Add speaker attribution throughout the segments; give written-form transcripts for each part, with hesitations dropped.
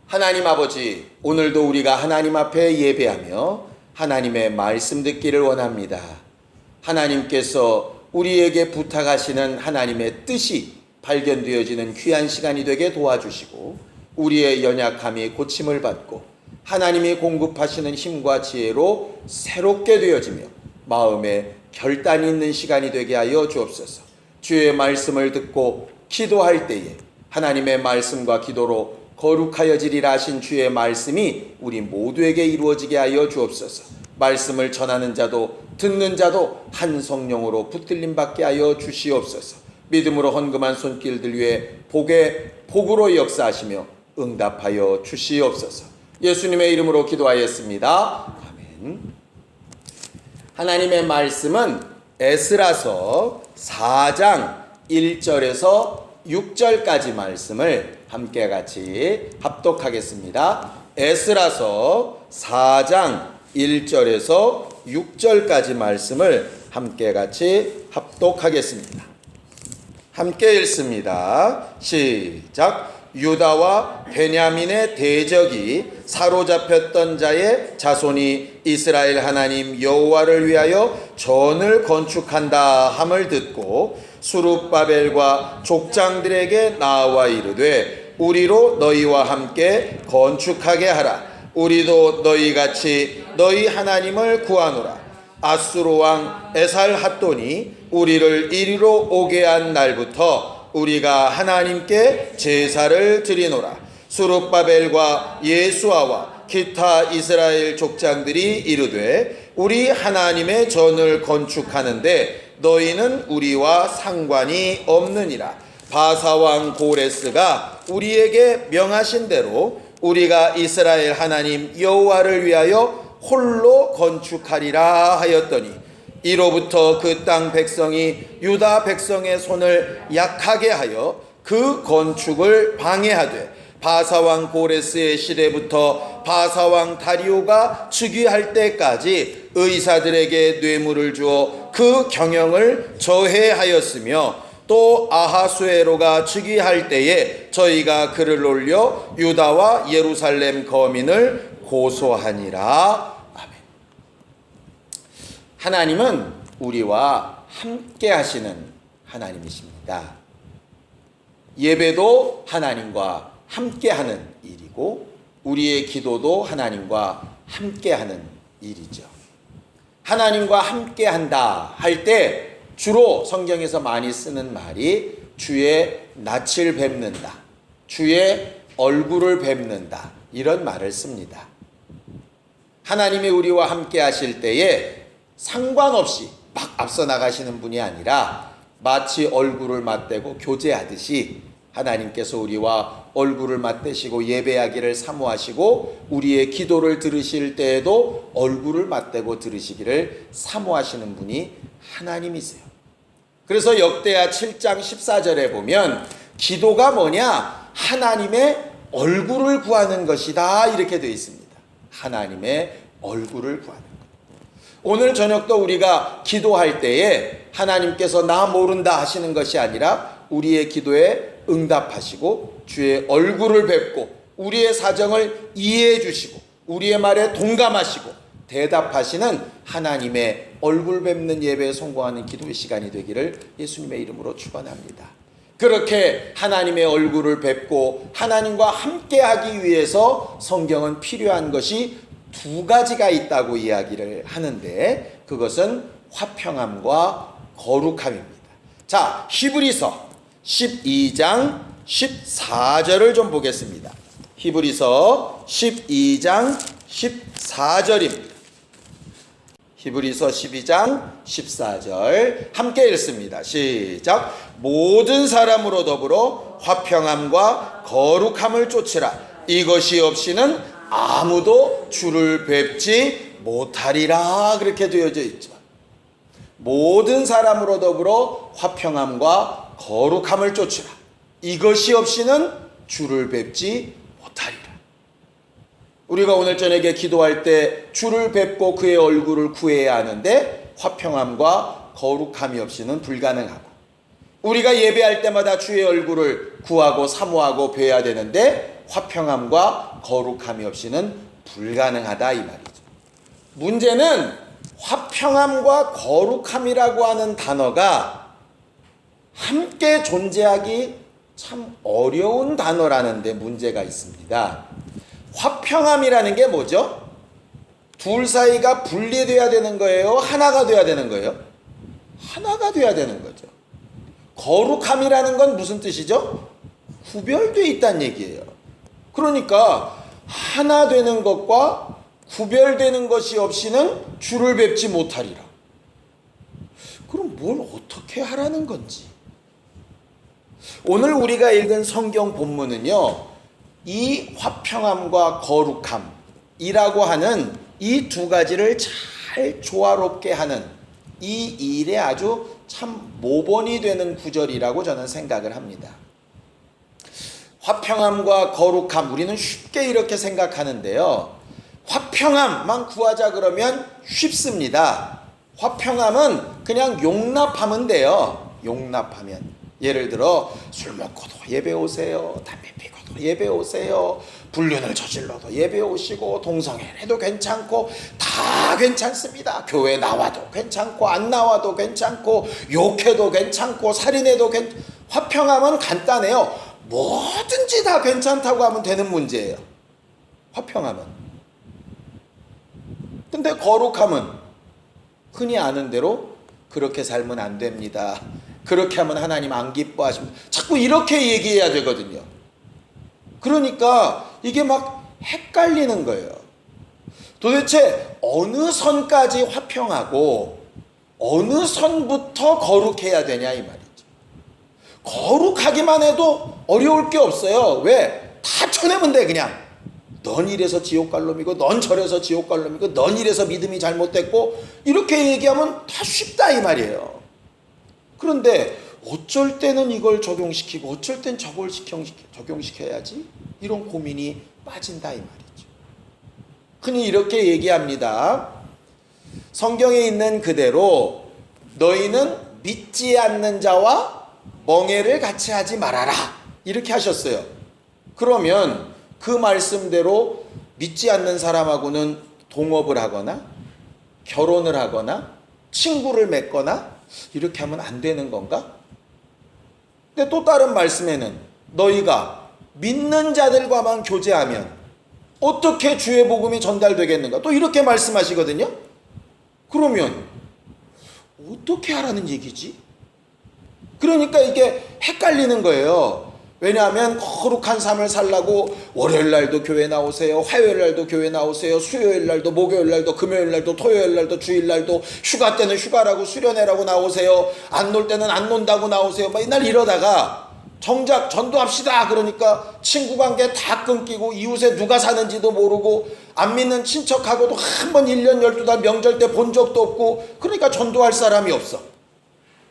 Speaker 1: 하나님 아버지, 오늘도 우리가 하나님 앞에 예배하며 하나님의 말씀 듣기를 원합니다. 하나님께서 우리에게 부탁하시는 하나님의 뜻이 발견되어지는 귀한 시간이 되게 도와주시고, 우리의 연약함이 고침을 받고 하나님이 공급하시는 힘과 지혜로 새롭게 되어지며 마음에 결단이 있는 시간이 되게 하여 주옵소서. 주의 말씀을 듣고 기도할 때에 하나님의 말씀과 기도로 거룩하여지리라 하신 주의 말씀이 우리 모두에게 이루어지게 하여 주옵소서. 말씀을 전하는 자도 듣는 자도 한 성령으로 붙들림 받게 하여 주시옵소서. 믿음으로 헌금한 손길들 위에 복으로 역사하시며 응답하여 주시옵소서. 예수님의 이름으로 기도하였습니다. 아멘. 하나님의 말씀은 에스라서 4장 1절에서 6절까지 말씀을 함께 같이 합독하겠습니다. 에스라서 4장 1절에서 6절까지 말씀을 함께 같이 합독하겠습니다. 함께 읽습니다. 시작. 유다와 베냐민의 대적이 사로잡혔던 자의 자손이 이스라엘 하나님 여호와를 위하여 전을 건축한다 함을 듣고 수룹바벨과 족장들에게 나와 이르되 우리로 너희와 함께 건축하게 하라. 우리도 너희같이 너희 하나님을 구하노라. 아수르 왕 에살핫돈이 우리를 이리로 오게 한 날부터 우리가 하나님께 제사를 드리노라. 수룹바벨과 예수아와 기타 이스라엘 족장들이 이르되 우리 하나님의 전을 건축하는데 너희는 우리와 상관이 없느니라. 바사왕 고레스가 우리에게 명하신 대로 우리가 이스라엘 하나님 여호와를 위하여 홀로 건축하리라 하였더니 이로부터 그 땅 백성이 유다 백성의 손을 약하게 하여 그 건축을 방해하되 바사왕 고레스의 시대부터 바사왕 다리오가 즉위할 때까지 의사들에게 뇌물을 주어 그 경영을 저해하였으며 또 아하수에로가 즉위할 때에 저희가 그를 올려 유다와 예루살렘 거민을 고소하니라. 아멘. 하나님은 우리와 함께 하시는 하나님이십니다. 예배도 하나님과 함께 하는 일이고 우리의 기도도 하나님과 함께 하는 일이죠. 하나님과 함께 한다 할 때 주로 성경에서 많이 쓰는 말이 주의 낯을 뵙는다, 주의 얼굴을 뵙는다, 이런 말을 씁니다. 하나님이 우리와 함께 하실 때에 상관없이 막 앞서 나가시는 분이 아니라 마치 얼굴을 맞대고 교제하듯이 하나님께서 우리와 얼굴을 맞대시고 예배하기를 사모하시고 우리의 기도를 들으실 때에도 얼굴을 맞대고 들으시기를 사모하시는 분이 하나님이세요. 그래서 역대하 7장 14절에 보면 기도가 뭐냐? 하나님의 얼굴을 구하는 것이다, 이렇게 되어 있습니다. 하나님의 얼굴을 구하는 것. 오늘 저녁도 우리가 기도할 때에 하나님께서 나 모른다 하시는 것이 아니라 우리의 기도에 응답하시고 주의 얼굴을 뵙고 우리의 사정을 이해해 주시고 우리의 말에 동감하시고 대답하시는 하나님의 얼굴 뵙는 예배에 성공하는 기도의 시간이 되기를 예수님의 이름으로 축원합니다. 그렇게 하나님의 얼굴을 뵙고 하나님과 함께하기 위해서 성경은 필요한 것이 두 가지가 있다고 이야기를 하는데 그것은 화평함과 거룩함입니다. 자, 히브리서 12장 14절을 좀 보겠습니다. 히브리서 12장 14절입니다. 히브리서 12장 14절 함께 읽습니다. 시작. 모든 사람으로 더불어 화평함과 거룩함을 쫓으라. 이것이 없이는 아무도 주를 뵙지 못하리라. 그렇게 되어져 있죠. 모든 사람으로 더불어 화평함과 거룩함을 쫓으라. 이것이 없이는 주를 뵙지 못하리라. 우리가 오늘 저녁에 기도할 때 주를 뵙고 그의 얼굴을 구해야 하는데 화평함과 거룩함이 없이는 불가능하고 우리가 예배할 때마다 주의 얼굴을 구하고 사모하고 뵈야 되는데 화평함과 거룩함이 없이는 불가능하다 이 말이죠. 문제는 화평함과 거룩함이라고 하는 단어가 함께 존재하기 참 어려운 단어라는 데 문제가 있습니다. 화평함이라는 게 뭐죠? 둘 사이가 분리돼야 되는 거예요? 하나가 돼야 되는 거예요? 하나가 돼야 되는 거죠. 거룩함이라는 건 무슨 뜻이죠? 구별되어 있다는 얘기예요. 그러니까 하나 되는 것과 구별되는 것이 없이는 주를 뵙지 못하리라. 그럼 뭘 어떻게 하라는 건지. 오늘 우리가 읽은 성경 본문은요, 이 화평함과 거룩함이라고 하는 이 두 가지를 잘 조화롭게 하는 이 일에 아주 참 모본이 되는 구절이라고 저는 생각을 합니다. 화평함과 거룩함, 우리는 쉽게 이렇게 생각하는데요. 화평함만 구하자 그러면 쉽습니다. 화평함은 그냥 용납하면 돼요. 용납하면. 예를 들어 술 먹고도 예배 오세요. 담배 피고도 예배 오세요. 불륜을 저질러도 예배 오시고 동성애해도 괜찮고 다 괜찮습니다. 교회 나와도 괜찮고 안 나와도 괜찮고 욕해도 괜찮고 살인해도 화평함은 간단해요. 뭐든지 다 괜찮다고 하면 되는 문제예요. 화평함은. 근데 거룩함은 흔히 아는 대로 그렇게 살면 안 됩니다. 그렇게 하면 하나님 안 기뻐하십니다. 자꾸 이렇게 얘기해야 되거든요. 그러니까 이게 막 헷갈리는 거예요. 도대체 어느 선까지 화평하고 어느 선부터 거룩해야 되냐 이 말이죠. 거룩하기만 해도 어려울 게 없어요. 왜? 다 쳐내면 돼 그냥. 넌 이래서 지옥 갈 놈이고 넌 저래서 지옥 갈 놈이고 넌 이래서 믿음이 잘못됐고 이렇게 얘기하면 다 쉽다 이 말이에요. 그런데 어쩔 때는 이걸 적용시키고 어쩔 땐 저걸 적용시켜야지 이런 고민이 빠진다 이 말이죠. 흔히 이렇게 얘기합니다. 성경에 있는 그대로 너희는 믿지 않는 자와 멍에를 같이 하지 말아라 이렇게 하셨어요. 그러면 그 말씀대로 믿지 않는 사람하고는 동업을 하거나 결혼을 하거나 친구를 맺거나 이렇게 하면 안 되는 건가? 근데 또 다른 말씀에는 너희가 믿는 자들과만 교제하면 어떻게 주의 복음이 전달되겠는가? 또 이렇게 말씀하시거든요. 그러면 어떻게 하라는 얘기지? 그러니까 이게 헷갈리는 거예요. 왜냐하면 거룩한 삶을 살라고 월요일 날도 교회 나오세요. 화요일 날도 교회 나오세요. 수요일 날도 목요일 날도 금요일 날도 토요일 날도 주일 날도 휴가 때는 휴가라고 수련회라고 나오세요. 안 놀 때는 안 논다고 나오세요. 막 이날 이러다가 정작 전도합시다 그러니까 친구 관계 다 끊기고 이웃에 누가 사는지도 모르고 안 믿는 친척하고도 한 번 1년 12달 명절 때 본 적도 없고 그러니까 전도할 사람이 없어.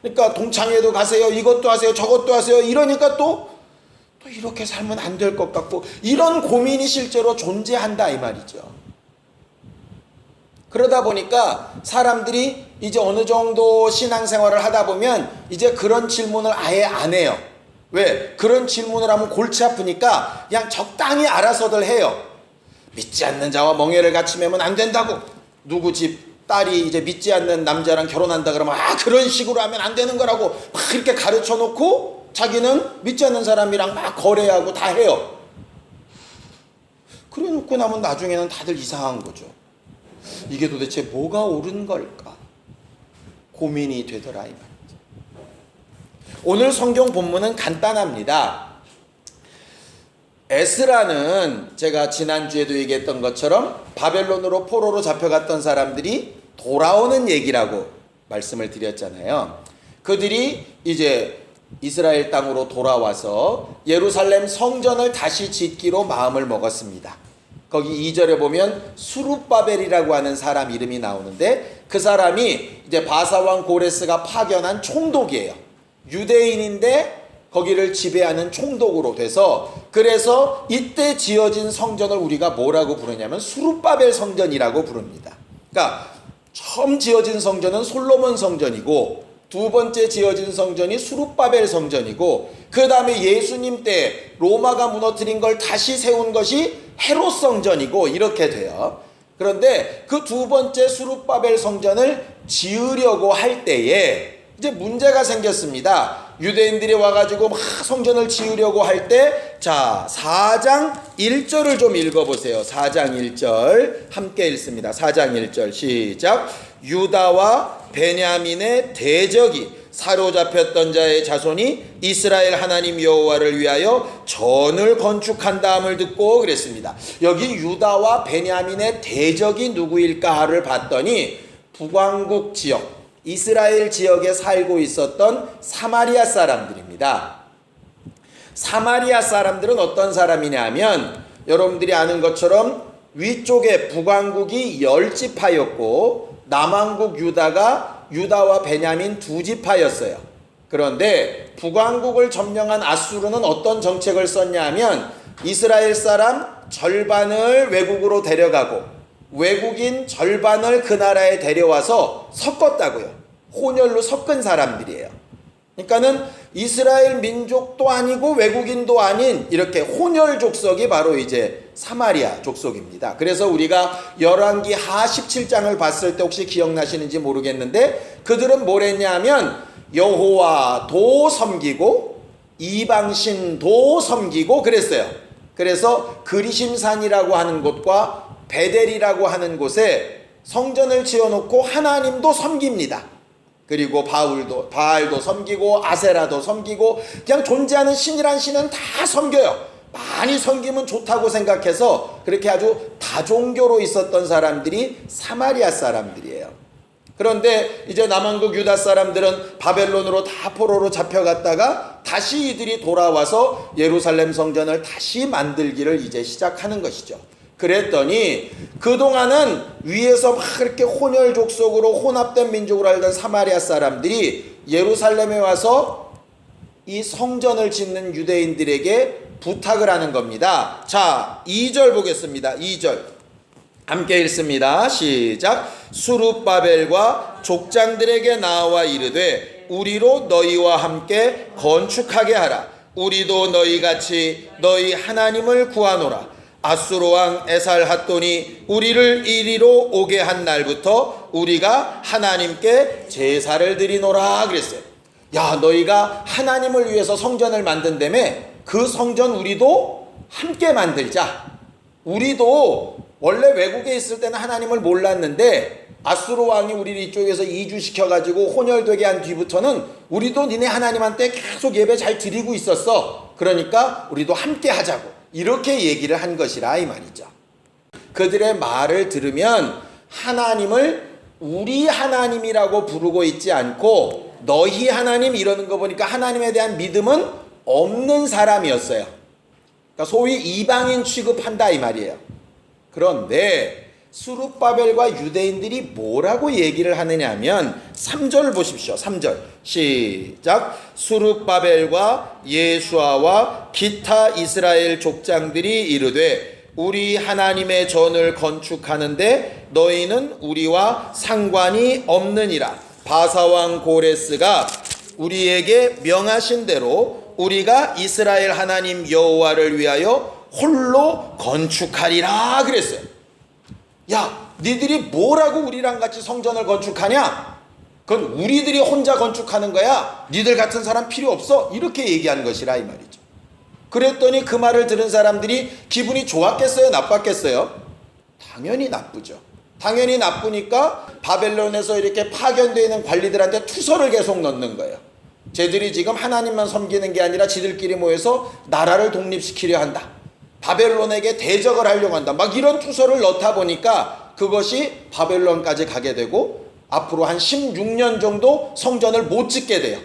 Speaker 1: 그러니까 동창회도 가세요. 이것도 하세요. 저것도 하세요. 이러니까 또 이렇게 살면 안 될 것 같고 이런 고민이 실제로 존재한다 이 말이죠. 그러다 보니까 사람들이 이제 어느 정도 신앙생활을 하다 보면 이제 그런 질문을 아예 안 해요. 왜? 그런 질문을 하면 골치 아프니까 그냥 적당히 알아서들 해요. 믿지 않는 자와 멍에를 같이 매면 안 된다고. 누구 집 딸이 이제 믿지 않는 남자랑 결혼한다 그러면 그런 식으로 하면 안 되는 거라고 막 이렇게 가르쳐 놓고 자기는 믿지 않는 사람이랑 막 거래하고 다 해요. 그래 놓고 나면 나중에는 다들 이상한 거죠. 이게 도대체 뭐가 옳은 걸까? 고민이 되더라 이 말이죠. 오늘 성경 본문은 간단합니다. 에스라는 제가 지난주에도 얘기했던 것처럼 바벨론으로 포로로 잡혀갔던 사람들이 돌아오는 얘기라고 말씀을 드렸잖아요. 그들이 이제 이스라엘 땅으로 돌아와서 예루살렘 성전을 다시 짓기로 마음을 먹었습니다. 거기 2절에 보면 수룹바벨이라고 하는 사람 이름이 나오는데 그 사람이 이제 바사왕 고레스가 파견한 총독이에요. 유대인인데 거기를 지배하는 총독으로 돼서 그래서 이때 지어진 성전을 우리가 뭐라고 부르냐면 수룹바벨 성전이라고 부릅니다. 그러니까 처음 지어진 성전은 솔로몬 성전이고 두 번째 지어진 성전이 수룹바벨 성전이고, 그 다음에 예수님 때 로마가 무너뜨린 걸 다시 세운 것이 헤롯 성전이고, 이렇게 돼요. 그런데 그 두 번째 수룹바벨 성전을 지으려고 할 때에 이제 문제가 생겼습니다. 유대인들이 와가지고 막 성전을 지으려고 할 때, 자, 4장 1절을 좀 읽어보세요. 4장 1절 함께 읽습니다. 4장 1절 시작. 유다와 베냐민의 대적이 사로잡혔던 자의 자손이 이스라엘 하나님 여호와를 위하여 전을 건축한다함을 듣고 그랬습니다. 여기 유다와 베냐민의 대적이 누구일까를 봤더니 북왕국 지역, 이스라엘 지역에 살고 있었던 사마리아 사람들입니다. 사마리아 사람들은 어떤 사람이냐 하면, 여러분들이 아는 것처럼 위쪽에 북왕국이 10지파였고 남왕국 유다와 베냐민 2지파였어요. 그런데 북왕국을 점령한 아수르는 어떤 정책을 썼냐 하면, 이스라엘 사람 절반을 외국으로 데려가고 외국인 절반을 그 나라에 데려와서 섞었다고요. 혼혈로 섞은 사람들이에요. 그러니까는 이스라엘 민족도 아니고 외국인도 아닌 이렇게 혼혈 족속이 바로 이제 사마리아 족속입니다. 그래서 우리가 열왕기 하 17장을 봤을 때 혹시 기억나시는지 모르겠는데, 그들은 뭘 했냐면 여호와도 섬기고 이방신도 섬기고 그랬어요. 그래서 그리심산이라고 하는 곳과 베델이라고 하는 곳에 성전을 지어놓고 하나님도 섬깁니다. 그리고 바알도 섬기고 아세라도 섬기고, 그냥 존재하는 신이란 신은 다 섬겨요. 많이 섬기면 좋다고 생각해서 그렇게 아주 다종교로 있었던 사람들이 사마리아 사람들이에요. 그런데 이제 남왕국 유다 사람들은 바벨론으로 다 포로로 잡혀갔다가 다시 이들이 돌아와서 예루살렘 성전을 다시 만들기를 이제 시작하는 것이죠. 그랬더니 그동안은 위에서 막 그렇게 혼혈 족속으로 혼합된 민족으로 알던 사마리아 사람들이 예루살렘에 와서 이 성전을 짓는 유대인들에게 부탁을 하는 겁니다. 자, 2절 보겠습니다. 2절 함께 읽습니다. 시작. 수룹바벨과 족장들에게 나와 이르되 우리로 너희와 함께 건축하게 하라. 우리도 너희같이 너희 하나님을 구하노라. 아수르 왕 에살핫돈이 우리를 이리로 오게 한 날부터 우리가 하나님께 제사를 드리노라 그랬어요. 야, 너희가 하나님을 위해서 성전을 만든다며, 그 성전 우리도 함께 만들자. 우리도 원래 외국에 있을 때는 하나님을 몰랐는데 아수르 왕이 우리를 이쪽에서 이주시켜가지고 혼혈되게 한 뒤부터는 우리도 니네 하나님한테 계속 예배 잘 드리고 있었어. 그러니까 우리도 함께 하자고, 이렇게 얘기를 한 것이라 이 말이죠. 그들의 말을 들으면 하나님을 우리 하나님이라고 부르고 있지 않고 너희 하나님 이러는 거 보니까 하나님에 대한 믿음은 없는 사람이었어요. 그러니까 소위 이방인 취급한다 이 말이에요. 그런데 수룹바벨과 유대인들이 뭐라고 얘기를 하느냐 하면 3절을 보십시오. 3절 시작. 수룹바벨과 예수아와 기타 이스라엘 족장들이 이르되 우리 하나님의 전을 건축하는데 너희는 우리와 상관이 없느니라. 바사왕 고레스가 우리에게 명하신 대로 우리가 이스라엘 하나님 여호와를 위하여 홀로 건축하리라 그랬어요. 야, 니들이 뭐라고 우리랑 같이 성전을 건축하냐? 그건 우리들이 혼자 건축하는 거야. 니들 같은 사람 필요 없어. 이렇게 얘기한 것이라 이 말이죠. 그랬더니 그 말을 들은 사람들이 기분이 좋았겠어요? 나빴겠어요? 당연히 나쁘죠. 당연히 나쁘니까 바벨론에서 이렇게 파견되어 있는 관리들한테 투서를 계속 넣는 거예요. 쟤들이 지금 하나님만 섬기는 게 아니라 지들끼리 모여서 나라를 독립시키려 한다. 바벨론에게 대적을 하려고 한다. 막 이런 투서를 넣다 보니까 그것이 바벨론까지 가게 되고 앞으로 한 16년 정도 성전을 못 짓게 돼요.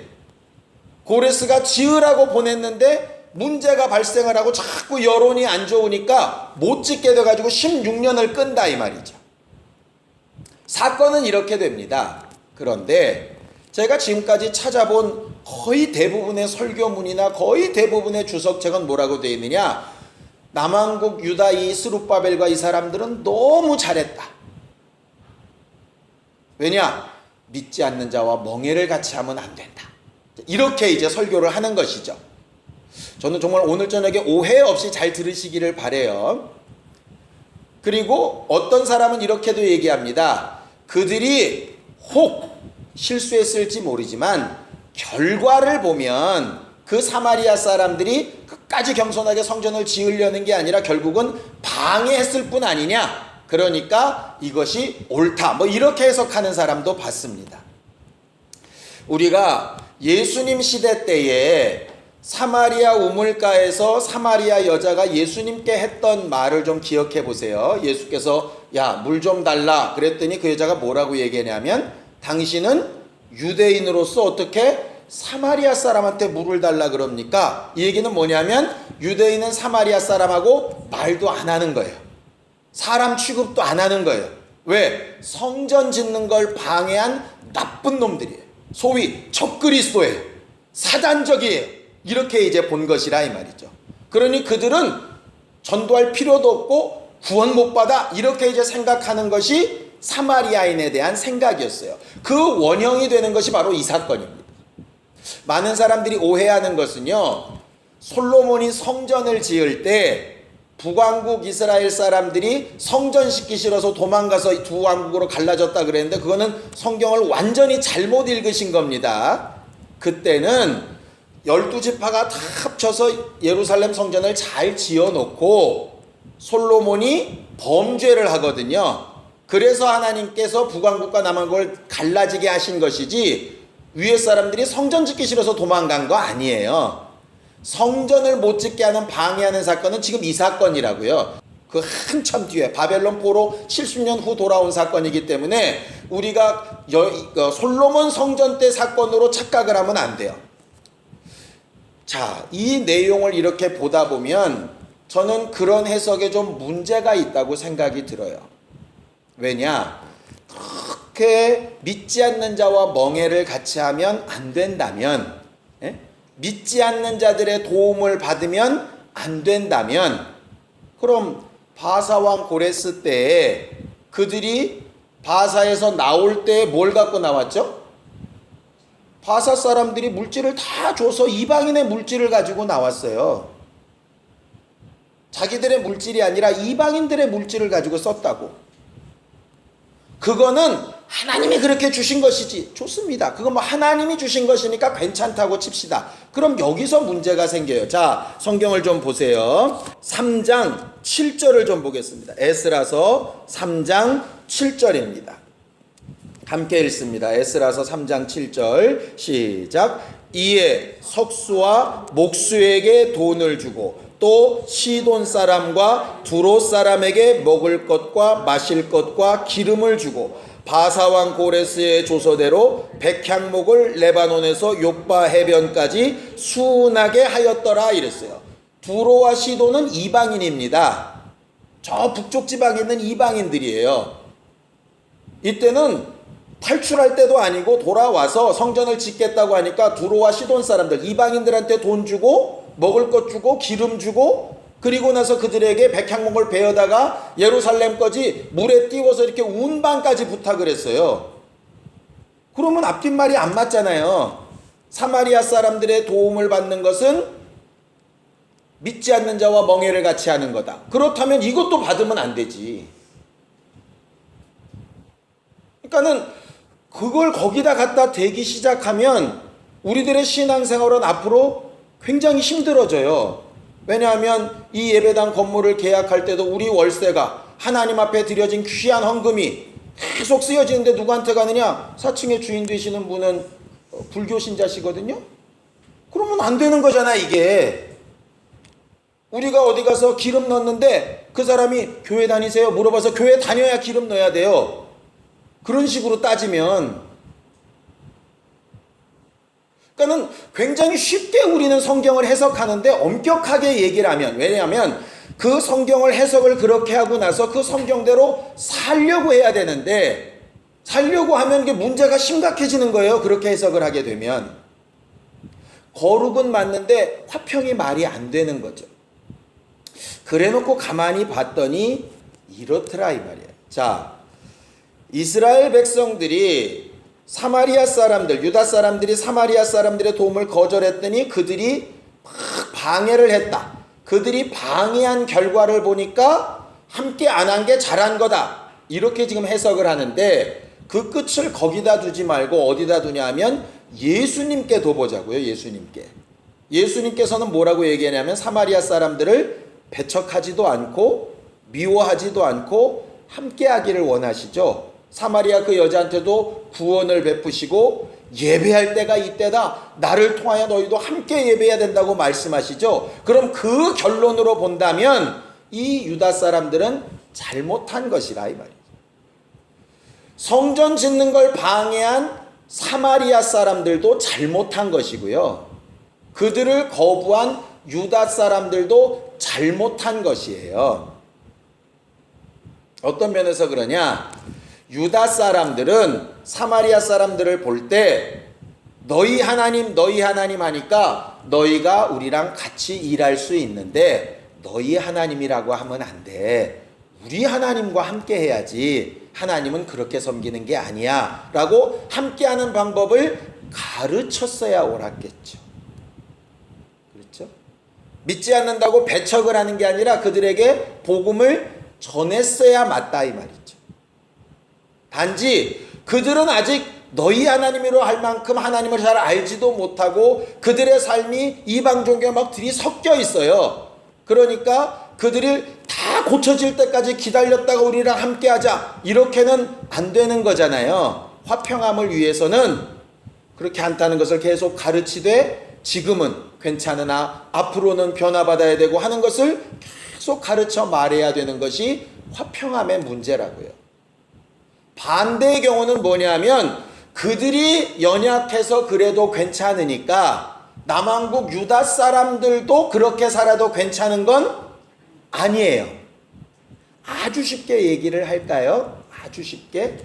Speaker 1: 고레스가 지으라고 보냈는데 문제가 발생을 하고 자꾸 여론이 안 좋으니까 못 짓게 돼가지고 16년을 끈다 이 말이죠. 사건은 이렇게 됩니다. 그런데 제가 지금까지 찾아본 거의 대부분의 설교문이나 거의 대부분의 주석책은 뭐라고 되어 있느냐, 남왕국 유다 이 스룹바벨과 이 사람들은 너무 잘했다. 왜냐? 믿지 않는 자와 멍에를 같이 하면 안 된다. 이렇게 이제 설교를 하는 것이죠. 저는 정말 오늘 저녁에 오해 없이 잘 들으시기를 바라요. 그리고 어떤 사람은 이렇게도 얘기합니다. 그들이 혹 실수했을지 모르지만 결과를 보면 그 사마리아 사람들이 끝까지 겸손하게 성전을 지으려는 게 아니라 결국은 방해했을 뿐 아니냐. 그러니까 이것이 옳다. 뭐 이렇게 해석하는 사람도 봤습니다. 우리가 예수님 시대 때에 사마리아 우물가에서 사마리아 여자가 예수님께 했던 말을 좀 기억해 보세요. 예수께서 야, 물 좀 달라 그랬더니 그 여자가 뭐라고 얘기하냐면 당신은 유대인으로서 어떻게 사마리아 사람한테 물을 달라 그럽니까? 이 얘기는 뭐냐면 유대인은 사마리아 사람하고 말도 안 하는 거예요. 사람 취급도 안 하는 거예요. 왜? 성전 짓는 걸 방해한 나쁜 놈들이에요. 소위 적그리스도예요. 사단적이에요. 이렇게 이제 본 것이라 이 말이죠. 그러니 그들은 전도할 필요도 없고 구원 못 받아 이렇게 이제 생각하는 것이 사마리아인에 대한 생각이었어요. 그 원형이 되는 것이 바로 이 사건입니다. 많은 사람들이 오해하는 것은요, 솔로몬이 성전을 지을 때 북왕국 이스라엘 사람들이 성전 짓기 싫어서 도망가서 두 왕국으로 갈라졌다 그랬는데 그거는 성경을 완전히 잘못 읽으신 겁니다. 그때는 12지파가 다 합쳐서 예루살렘 성전을 잘 지어놓고 솔로몬이 범죄를 하거든요. 그래서 하나님께서 북왕국과 남왕국을 갈라지게 하신 것이지 위에 사람들이 성전 짓기 싫어서 도망간 거 아니에요. 성전을 못 짓게 하는 방해하는 사건은 지금 이 사건이라고요. 그 한참 뒤에 바벨론 포로 70년 후 돌아온 사건이기 때문에 우리가 솔로몬 성전 때 사건으로 착각을 하면 안 돼요. 자, 이 내용을 이렇게 보다 보면 저는 그런 해석에 좀 문제가 있다고 생각이 들어요. 왜냐? 그렇게 믿지 않는 자와 멍에를 같이 하면 안 된다면, 믿지 않는 자들의 도움을 받으면 안 된다면, 그럼 바사왕 고레스 때에 그들이 바사에서 나올 때 뭘 갖고 나왔죠? 바사 사람들이 물질을 다 줘서 이방인의 물질을 가지고 나왔어요. 자기들의 물질이 아니라 이방인들의 물질을 가지고 썼다고. 그거는 하나님이 그렇게 주신 것이지. 좋습니다. 그건 뭐 하나님이 주신 것이니까 괜찮다고 칩시다. 그럼 여기서 문제가 생겨요. 자, 성경을 좀 보세요. 3장 7절을 좀 보겠습니다. 에스라서 3장 7절입니다. 함께 읽습니다. 에스라서 3장 7절 시작. 이에 석수와 목수에게 돈을 주고 또 시돈 사람과 두로 사람에게 먹을 것과 마실 것과 기름을 주고 바사왕 고레스의 조서대로 백향목을 레바논에서 요빠 해변까지 수운하게 하였더라 이랬어요. 두로와 시돈은 이방인입니다. 저 북쪽 지방에 있는 이방인들이에요. 이때는 탈출할 때도 아니고 돌아와서 성전을 짓겠다고 하니까 두로와 시돈 사람들 이방인들한테 돈 주고 먹을 것 주고 기름 주고 그리고 나서 그들에게 백향목을 베어다가 예루살렘까지 물에 띄워서 이렇게 운반까지 부탁을 했어요. 그러면 앞뒷말이 안 맞잖아요. 사마리아 사람들의 도움을 받는 것은 믿지 않는 자와 멍에를 같이 하는 거다. 그렇다면 이것도 받으면 안 되지. 그러니까는 그걸 거기다 갖다 대기 시작하면 우리들의 신앙생활은 앞으로 굉장히 힘들어져요. 왜냐하면 이 예배당 건물을 계약할 때도 우리 월세가 하나님 앞에 드려진 귀한 헌금이 계속 쓰여지는데 누구한테 가느냐? 4층의 주인 되시는 분은 불교 신자시거든요. 그러면 안 되는 거잖아 이게. 우리가 어디 가서 기름 넣는데 그 사람이 교회 다니세요? 물어봐서 교회 다녀야 기름 넣어야 돼요. 그런 식으로 따지면 그러니까는 굉장히 쉽게 우리는 성경을 해석하는데 엄격하게 얘기를 하면 왜냐하면 그 성경을 해석을 그렇게 하고 나서 그 성경대로 살려고 해야 되는데 살려고 하면 이게 문제가 심각해지는 거예요. 그렇게 해석을 하게 되면 거룩은 맞는데 화평이 말이 안 되는 거죠. 그래놓고 가만히 봤더니 이렇더라 이 말이에요. 자, 이스라엘 백성들이 사마리아 사람들, 유다 사람들이 사마리아 사람들의 도움을 거절했더니 그들이 막 방해를 했다. 그들이 방해한 결과를 보니까 함께 안 한 게 잘한 거다. 이렇게 지금 해석을 하는데 그 끝을 거기다 두지 말고 어디다 두냐면 예수님께 둬보자고요. 예수님께. 예수님께서는 뭐라고 얘기하냐면 사마리아 사람들을 배척하지도 않고 미워하지도 않고 함께하기를 원하시죠. 사마리아 그 여자한테도 구원을 베푸시고 예배할 때가 이때다. 나를 통하여 너희도 함께 예배해야 된다고 말씀하시죠. 그럼 그 결론으로 본다면 이 유다 사람들은 잘못한 것이라 이 말이죠. 성전 짓는 걸 방해한 사마리아 사람들도 잘못한 것이고요. 그들을 거부한 유다 사람들도 잘못한 것이에요. 어떤 면에서 그러냐? 유다 사람들은 사마리아 사람들을 볼 때 너희 하나님 하니까 너희가 우리랑 같이 일할 수 있는데 너희 하나님이라고 하면 안 돼. 우리 하나님과 함께 해야지. 하나님은 그렇게 섬기는 게 아니야 라고 함께하는 방법을 가르쳤어야 옳았겠죠. 그렇죠? 믿지 않는다고 배척을 하는 게 아니라 그들에게 복음을 전했어야 맞다 이 말이죠. 단지 그들은 아직 너희 하나님이로 할 만큼 하나님을 잘 알지도 못하고 그들의 삶이 이방 종교에 막 들이섞여 있어요. 그러니까 그들이 다 고쳐질 때까지 기다렸다가 우리랑 함께하자 이렇게는 안 되는 거잖아요. 화평함을 위해서는 그렇게 않다는 것을 계속 가르치되 지금은 괜찮으나 앞으로는 변화받아야 되고 하는 것을 계속 가르쳐 말해야 되는 것이 화평함의 문제라고요. 반대의 경우는 뭐냐면 그들이 연약해서 그래도 괜찮으니까 남왕국 유다 사람들도 그렇게 살아도 괜찮은 건 아니에요. 아주 쉽게 얘기를 할까요? 아주 쉽게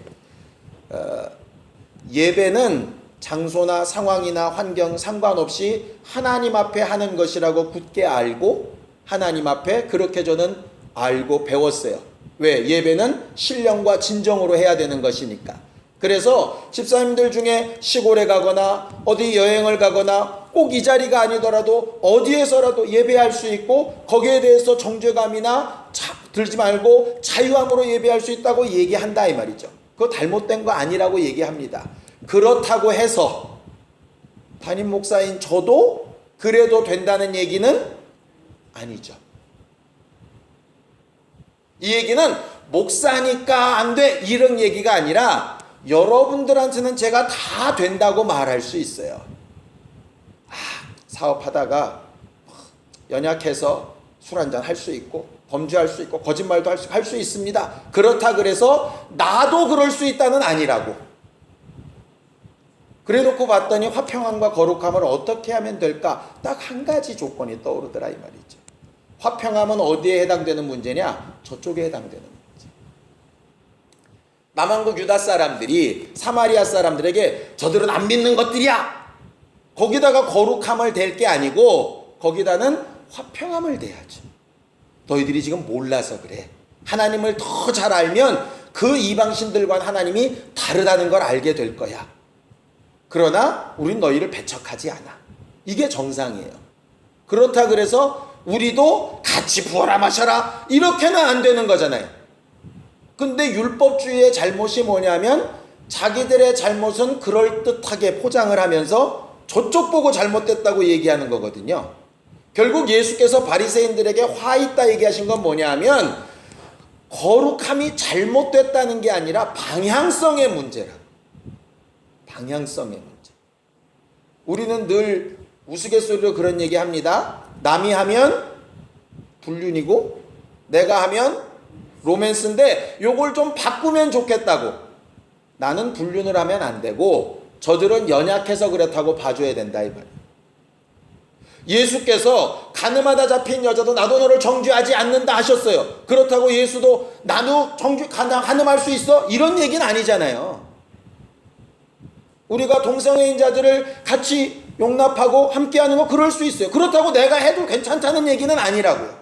Speaker 1: 예배는 장소나 상황이나 환경 상관없이 하나님 앞에 하는 것이라고 굳게 알고 하나님 앞에 그렇게 저는 알고 배웠어요. 왜? 예배는 신령과 진정으로 해야 되는 것이니까. 그래서 집사님들 중에 시골에 가거나 어디 여행을 가거나 꼭 이 자리가 아니더라도 어디에서라도 예배할 수 있고 거기에 대해서 정죄감이나 들지 말고 자유함으로 예배할 수 있다고 얘기한다 이 말이죠. 그거 잘못된 거 아니라고 얘기합니다. 그렇다고 해서 담임 목사인 저도 그래도 된다는 얘기는 아니죠. 이 얘기는 목사니까 안 돼 이런 얘기가 아니라 여러분들한테는 제가 다 된다고 말할 수 있어요. 사업하다가 연약해서 술 한잔 할 수 있고 범죄할 수 있고 거짓말도 할 수 있습니다. 그렇다 그래서 나도 그럴 수 있다는 아니라고. 그래놓고 봤더니 화평함과 거룩함을 어떻게 하면 될까? 딱 한 가지 조건이 떠오르더라 이 말이죠. 화평함은 어디에 해당되는 문제냐? 저쪽에 해당되는 문제. 남왕국 유다 사람들이 사마리아 사람들에게 저들은 안 믿는 것들이야. 거기다가 거룩함을 댈 게 아니고 거기다는 화평함을 대야죠. 너희들이 지금 몰라서 그래. 하나님을 더 잘 알면 그 이방신들과 하나님이 다르다는 걸 알게 될 거야. 그러나 우린 너희를 배척하지 않아. 이게 정상이에요. 그렇다 그래서 우리도 같이 부어라 마셔라 이렇게는 안 되는 거잖아요. 근데 율법주의의 잘못이 뭐냐면 자기들의 잘못은 그럴듯하게 포장을 하면서 저쪽 보고 잘못됐다고 얘기하는 거거든요. 결국 예수께서 바리새인들에게 화 있다 얘기하신 건 뭐냐면 거룩함이 잘못됐다는 게 아니라 방향성의 문제라. 방향성의 문제. 우리는 늘 우스갯소리로 그런 얘기 합니다. 남이 하면 불륜이고 내가 하면 로맨스인데 요걸 좀 바꾸면 좋겠다고. 나는 불륜을 하면 안 되고 저들은 연약해서 그렇다고 봐줘야 된다 이 말이에요. 예수께서 가늠하다 잡힌 여자도 나도 너를 정죄하지 않는다 하셨어요. 그렇다고 예수도 나도 가늠할 수 있어? 이런 얘기는 아니잖아요. 우리가 동성애인자들을 같이 용납하고 함께하는 거 그럴 수 있어요. 그렇다고 내가 해도 괜찮다는 얘기는 아니라고요.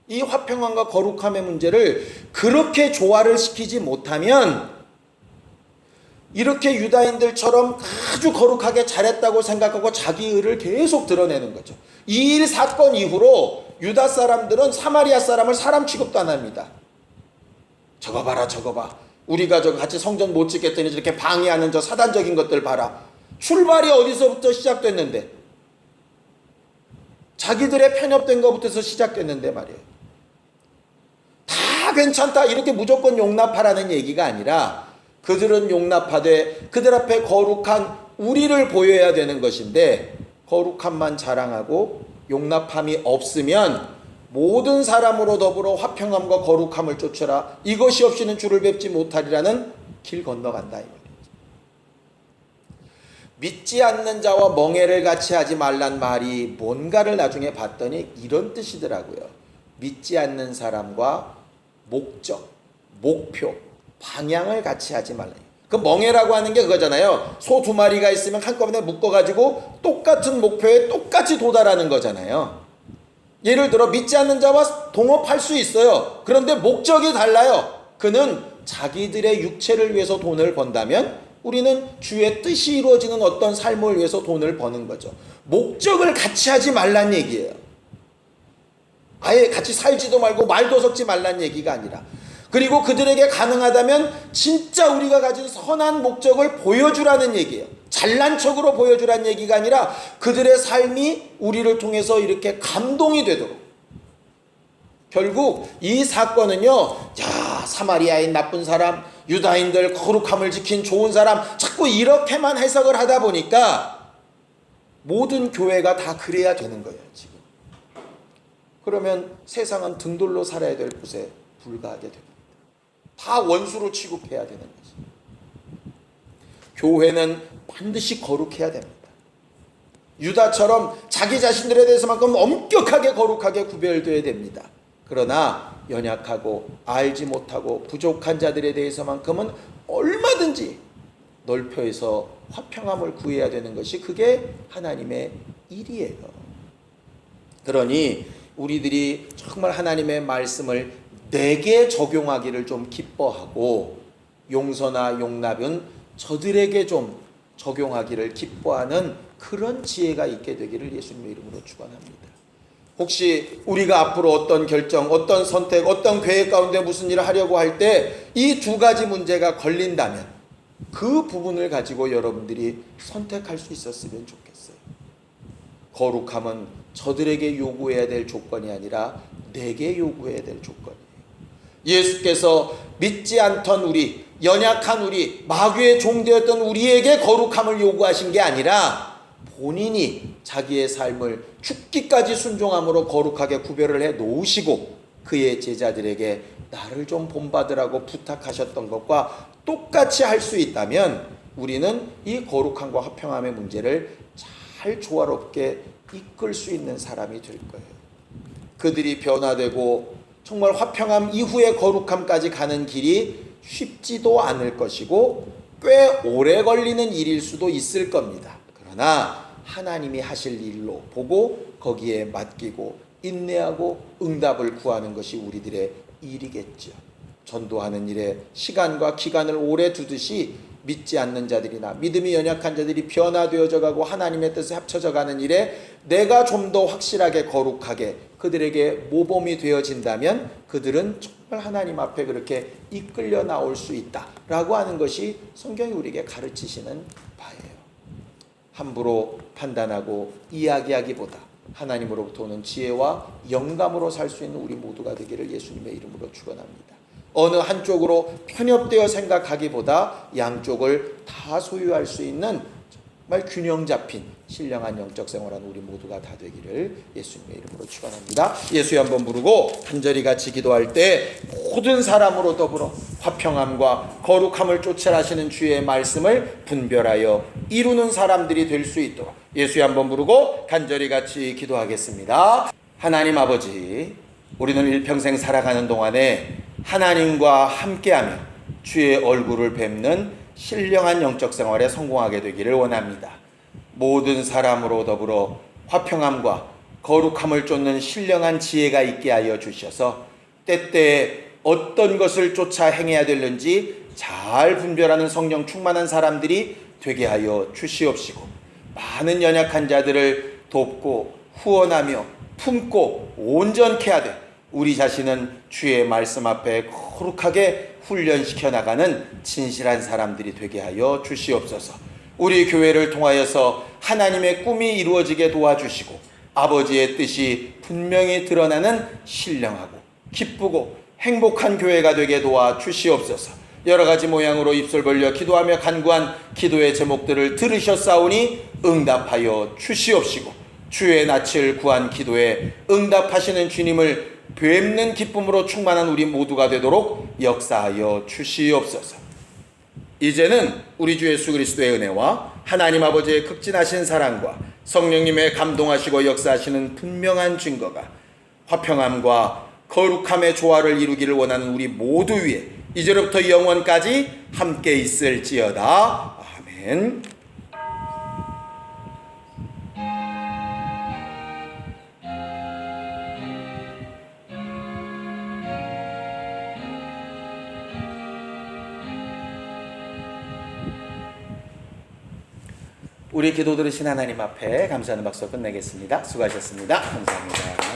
Speaker 1: 이 화평함과 거룩함의 문제를 그렇게 조화를 시키지 못하면 이렇게 유다인들처럼 아주 거룩하게 잘했다고 생각하고 자기 의를 계속 드러내는 거죠. 이 일 사건 이후로 유다 사람들은 사마리아 사람을 사람 취급도 안 합니다. 저거 봐라, 저거 봐. 우리가 저 같이 성전 못 짓겠더니 저렇게 방해하는 저 사단적인 것들 봐라. 출발이 어디서부터 시작됐는데, 자기들의 편협된 것부터서 시작됐는데 말이에요. 다 괜찮다 이렇게 무조건 용납하라는 얘기가 아니라, 그들은 용납하되 그들 앞에 거룩한 우리를 보여야 되는 것인데, 거룩함만 자랑하고 용납함이 없으면 모든 사람으로 더불어 화평함과 거룩함을 쫓으라, 이것이 없이는 주를 뵙지 못하리라는 길 건너간다 이 말이에요. 믿지 않는 자와 멍해를 같이 하지 말란 말이 뭔가를 나중에 봤더니 이런 뜻이더라고요. 믿지 않는 사람과 목적, 목표, 방향을 같이 하지 말라. 그 멍해라고 하는 게 그거잖아요. 소 두 마리가 있으면 한꺼번에 묶어가지고 똑같은 목표에 똑같이 도달하는 거잖아요. 예를 들어 믿지 않는 자와 동업할 수 있어요. 그런데 목적이 달라요. 그는 자기들의 육체를 위해서 돈을 번다면 우리는 주의 뜻이 이루어지는 어떤 삶을 위해서 돈을 버는 거죠. 목적을 같이 하지 말란 얘기예요. 아예 같이 살지도 말고 말도 섞지 말란 얘기가 아니라, 그리고 그들에게 가능하다면 진짜 우리가 가진 선한 목적을 보여주라는 얘기예요. 잘난 척으로 보여주라는 얘기가 아니라 그들의 삶이 우리를 통해서 이렇게 감동이 되도록. 결국 이 사건은요, 야, 사마리아인 나쁜 사람, 유다인들 거룩함을 지킨 좋은 사람, 자꾸 이렇게만 해석을 하다 보니까 모든 교회가 다 그래야 되는 거예요 지금. 그러면 세상은 등돌로 살아야 될 곳에 불과하게 됩니다. 다 원수로 취급해야 되는 거지. 교회는 반드시 거룩해야 됩니다. 유다처럼 자기 자신들에 대해서만큼 엄격하게 거룩하게 구별되어야 됩니다. 그러나 연약하고 알지 못하고 부족한 자들에 대해서만큼은 얼마든지 넓혀서 화평함을 구해야 되는 것이 그게 하나님의 일이에요. 그러니 우리들이 정말 하나님의 말씀을 내게 적용하기를 좀 기뻐하고, 용서나 용납은 저들에게 좀 적용하기를 기뻐하는 그런 지혜가 있게 되기를 예수님의 이름으로 축원합니다. 혹시 우리가 앞으로 어떤 결정, 어떤 선택, 어떤 계획 가운데 무슨 일을 하려고 할 때 이 두 가지 문제가 걸린다면 그 부분을 가지고 여러분들이 선택할 수 있었으면 좋겠어요. 거룩함은 저들에게 요구해야 될 조건이 아니라 내게 요구해야 될 조건이에요. 예수께서 믿지 않던 우리, 연약한 우리, 마귀의 종되었던 우리에게 거룩함을 요구하신 게 아니라 본인이 자기의 삶을 죽기까지 순종함으로 거룩하게 구별을 해 놓으시고 그의 제자들에게 나를 좀 본받으라고 부탁하셨던 것과 똑같이 할 수 있다면 우리는 이 거룩함과 화평함의 문제를 잘 조화롭게 이끌 수 있는 사람이 될 거예요. 그들이 변화되고 정말 화평함 이후의 거룩함까지 가는 길이 쉽지도 않을 것이고 꽤 오래 걸리는 일일 수도 있을 겁니다. 그러나 하나님이 하실 일로 보고 거기에 맡기고 인내하고 응답을 구하는 것이 우리들의 일이겠죠. 전도하는 일에 시간과 기간을 오래 두듯이 믿지 않는 자들이나 믿음이 연약한 자들이 변화되어져 가고 하나님의 뜻에 합쳐져 가는 일에 내가 좀 더 확실하게 거룩하게 그들에게 모범이 되어진다면 그들은 정말 하나님 앞에 그렇게 이끌려 나올 수 있다라고 하는 것이 성경이 우리에게 가르치시는 바예요. 함부로 판단하고 이야기하기보다 하나님으로부터 오는 지혜와 영감으로 살 수 있는 우리 모두가 되기를 예수님의 이름으로 축원합니다. 어느 한쪽으로 편협되어 생각하기보다 양쪽을 다 소유할 수 있는 정말 균형 잡힌 신령한 영적 생활하는 우리 모두가 다 되기를 예수님의 이름으로 축원합니다. 예수에 한번 부르고 간절히 같이 기도할 때 모든 사람으로 더불어 화평함과 거룩함을 쫓아라시는 주의 말씀을 분별하여 이루는 사람들이 될 수 있도록 예수에 한번 부르고 간절히 같이 기도하겠습니다. 하나님 아버지, 우리는 일평생 살아가는 동안에 하나님과 함께하며 주의 얼굴을 뵙는 신령한 영적 생활에 성공하게 되기를 원합니다. 모든 사람으로 더불어 화평함과 거룩함을 쫓는 신령한 지혜가 있게 하여 주셔서 때때에 어떤 것을 쫓아 행해야 되는지 잘 분별하는 성령 충만한 사람들이 되게 하여 주시옵시고, 많은 연약한 자들을 돕고 후원하며 품고 온전케 하되 우리 자신은 주의 말씀 앞에 거룩하게 훈련시켜 나가는 진실한 사람들이 되게 하여 주시옵소서. 우리 교회를 통하여서 하나님의 꿈이 이루어지게 도와주시고 아버지의 뜻이 분명히 드러나는 신령하고 기쁘고 행복한 교회가 되게 도와주시옵소서. 여러 가지 모양으로 입술 벌려 기도하며 간구한 기도의 제목들을 들으셨사오니 응답하여 주시옵시고, 주의 낯을 구한 기도에 응답하시는 주님을 뵙는 기쁨으로 충만한 우리 모두가 되도록 역사하여 주시옵소서. 이제는 우리 주 예수 그리스도의 은혜와 하나님 아버지의 극진하신 사랑과 성령님의 감동하시고 역사하시는 분명한 증거가 화평함과 거룩함의 조화를 이루기를 원하는 우리 모두 위에 이제로부터 영원까지 함께 있을지어다. 아멘. 우리 기도 들으신 하나님 앞에 감사하는 박수 끝내겠습니다. 수고하셨습니다. 감사합니다.